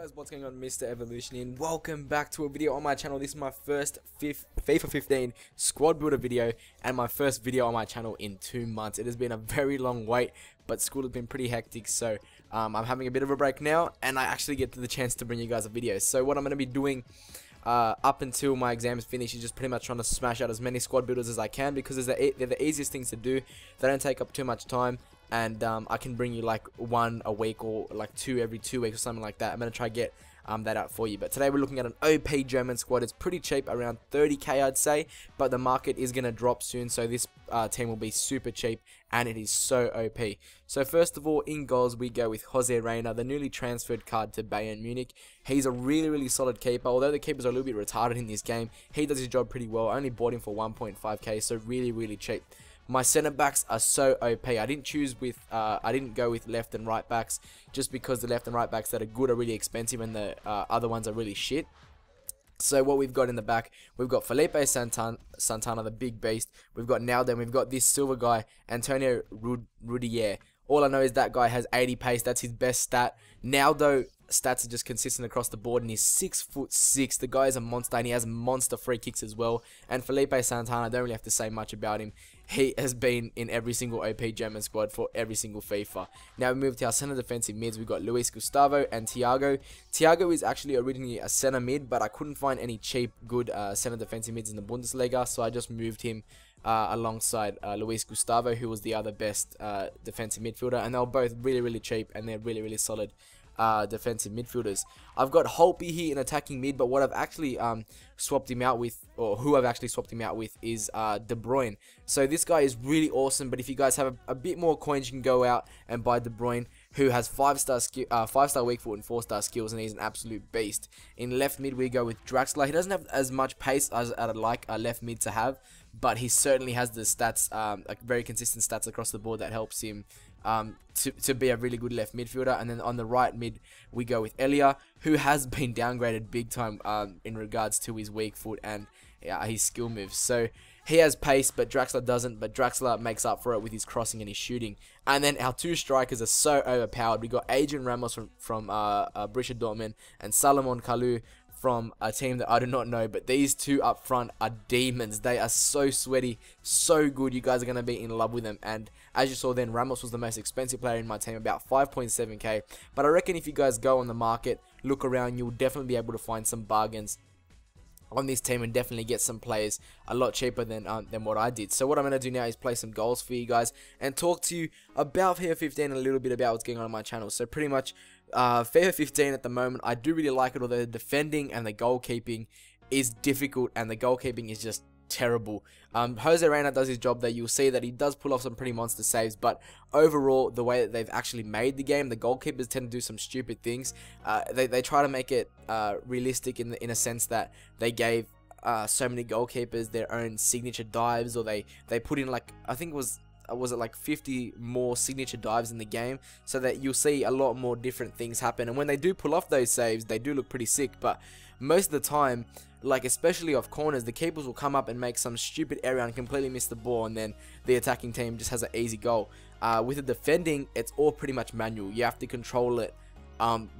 guys, what's going on? Mr. Evolution and welcome back to a video on my channel. This is my first FIFA 15 squad builder video and my first video on my channel in 2 months. It has been a very long wait, but school has been pretty hectic, so I'm having a bit of a break now and I actually get the chance to bring you guys a video. So what I'm going to be doing up until my exams finish is just pretty much trying to smash out as many squad builders as I can, because they're the easiest things to do. They don't take up too much time, and I can bring you like one a week or like two every 2 weeks or something like that. I'm going to try to get that out for you. But today we're looking at an OP German squad. It's pretty cheap, around 30k I'd say, but the market is going to drop soon, so this team will be super cheap and it is so OP. So first of all, in goals we go with Jose Reina, the newly transferred card to Bayern Munich. He's a really solid keeper, although the keepers are a little bit retarded in this game. He does his job pretty well. I only bought him for 1.5k, so really cheap. My centre backs are so OP. I didn't go with left and right backs, just because the left and right backs that are good are really expensive and the other ones are really shit. So what we've got in the back, we've got Felipe Santana, the big beast. We've got Naldo, we've got this silver guy, Antonio Rudiger. All I know is that guy has 80 pace. That's his best stat. Naldo stats are just consistent across the board, and he's 6'6". The guy is a monster, and he has monster free kicks as well. And Felipe Santana, I don't really have to say much about him. He has been in every single OP German squad for every single FIFA. Now we move to our center defensive mids. We've got Luis Gustavo and Thiago. Thiago is actually originally a center mid, but I couldn't find any cheap, good center defensive mids in the Bundesliga, so I just moved him alongside Luis Gustavo, who was the other best defensive midfielder, and they were both really cheap, and they're really solid defensive midfielders. I've got Holtby here in attacking mid, but what I've actually swapped him out with, or who I've actually swapped him out with, is De Bruyne. So this guy is really awesome, but if you guys have a bit more coins, you can go out and buy De Bruyne, who has 5-star weak foot and 4-star skills, and he's an absolute beast. In left mid we go with Draxler. He doesn't have as much pace as I'd like a left mid to have, but he certainly has the stats, like very consistent stats across the board that helps him to be a really good left midfielder. And then on the right mid we go with Elia, who has been downgraded big time in regards to his weak foot and his skill moves. So he has pace, but Draxler doesn't, but Draxler makes up for it with his crossing and his shooting. And then our two strikers are so overpowered. We got Adrian Ramos from Borussia Dortmund and Salomon Kalou from a team that I do not know, but these two up front are demons. They are so sweaty, so good. You guys are going to be in love with them. And as you saw then, Ramos was the most expensive player in my team, about 5.7k. But I reckon if you guys go on the market, look around, you'll definitely be able to find some bargains on this team and definitely get some players a lot cheaper than what I did. So what I'm going to do now is play some goals for you guys and talk to you about FIFA 15 and a little bit about what's going on my channel. So pretty much FIFA 15 at the moment, I do really like it, although the defending and the goalkeeping is difficult and the goalkeeping is just terrible. Jose Reina does his job there. You'll see that he does pull off some pretty monster saves, but overall, the way that they've actually made the game, the goalkeepers tend to do some stupid things. They try to make it realistic in a sense that they gave so many goalkeepers their own signature dives, or they put in, like, I think was it like 50 more signature dives in the game, so that you'll see a lot more different things happen. And when they do pull off those saves, they do look pretty sick, but most of the time, like especially off corners, the keepers will come up and make some stupid error and completely miss the ball, and then the attacking team just has an easy goal. With the defending, it's all pretty much manual. You have to control it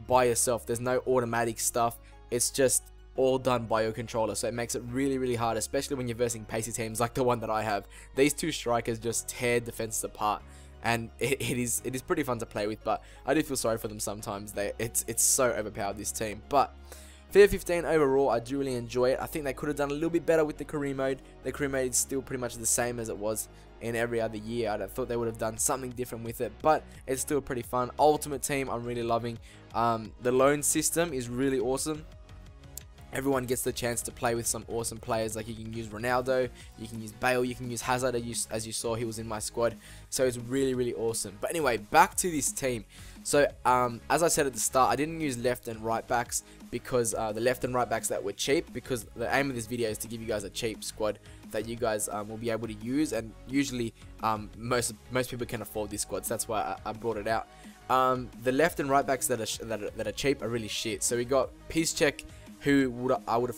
by yourself. There's no automatic stuff. It's just all done by your controller, so it makes it really hard, especially when you're versing pacey teams like the one that I have. These two strikers just tear defenses apart, and it is pretty fun to play with, but I do feel sorry for them sometimes. It's so overpowered, this team. But FIFA 15 overall, I do really enjoy it. I think they could have done a little bit better with the career mode. The career mode is still pretty much the same as it was in every other year. I thought they would have done something different with it, but it's still pretty fun. Ultimate Team, I'm really loving. The loan system is really awesome. Everyone gets the chance to play with some awesome players. Like, you can use Ronaldo, you can use Bale, you can use Hazard, as you saw, he was in my squad. So it's really awesome. But anyway, back to this team. So as I said at the start, I didn't use left and right backs because the left and right backs that were cheap, because the aim of this video is to give you guys a cheap squad that you guys will be able to use, and usually most people can afford this squad, so that's why I brought it out. The left and right backs that are cheap are really shit. So we got Piszczek, who I would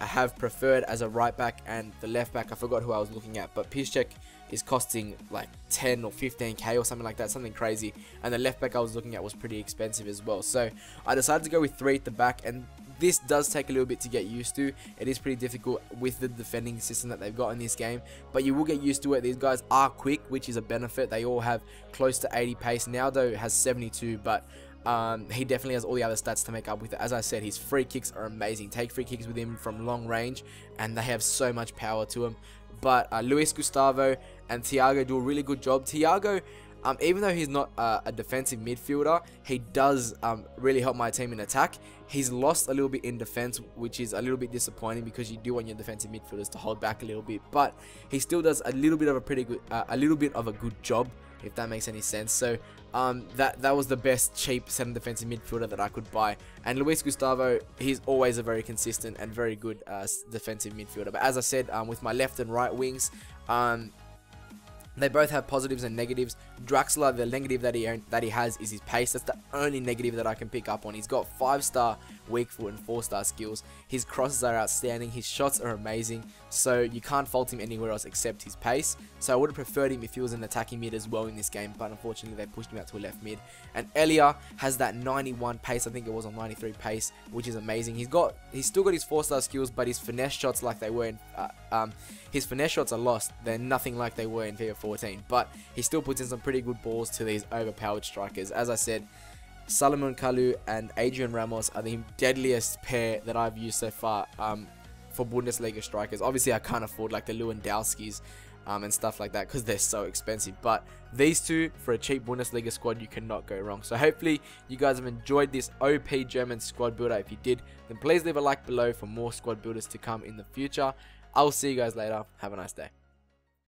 have preferred as a right back, and the left back, I forgot who I was looking at, but Piszczek is costing like 10 or 15k or something like that, something crazy. And the left back I was looking at was pretty expensive as well. So I decided to go with 3 at the back, and this does take a little bit to get used to. It is pretty difficult with the defending system that they've got in this game, but you will get used to it. These guys are quick, which is a benefit. They all have close to 80 pace. Naldo has 72, but he definitely has all the other stats to make up with it. As I said, his free kicks are amazing. Take free kicks with him from long range, and they have so much power to him. But Luis Gustavo and Thiago do a really good job. Thiago, even though he's not a defensive midfielder, he does really help my team in attack. He's lost a little bit in defense, which is a little bit disappointing because you do want your defensive midfielders to hold back a little bit. But he still does a little bit of a good job, if that makes any sense. So that was the best cheap centre defensive midfielder that I could buy. And Luis Gustavo, he's always a very consistent and very good defensive midfielder. But as I said, with my left and right wings, they both have positives and negatives. Draxler, the negative that he has is his pace. That's the only negative that I can pick up on. He's got 5-star weak foot and 4-star skills. His crosses are outstanding. His shots are amazing. So you can't fault him anywhere else except his pace. So I would have preferred him if he was an attacking mid as well in this game, but unfortunately they pushed him out to a left mid. And Elia has that 91 pace. I think it was on 93 pace, which is amazing. He's still got his 4-star skills, but his finesse shots like they were in his finesse shots are lost. They're nothing like they were in FIFA 14, but he still puts in some pretty good balls to these overpowered strikers. As I said, Salomon Kalou and Adrian Ramos are the deadliest pair that I've used so far for Bundesliga strikers. Obviously, I can't afford like the Lewandowskis and stuff like that because they're so expensive. But these two, for a cheap Bundesliga squad, you cannot go wrong. So hopefully, you guys have enjoyed this OP German squad builder. If you did, then please leave a like below for more squad builders to come in the future. I'll see you guys later. Have a nice day.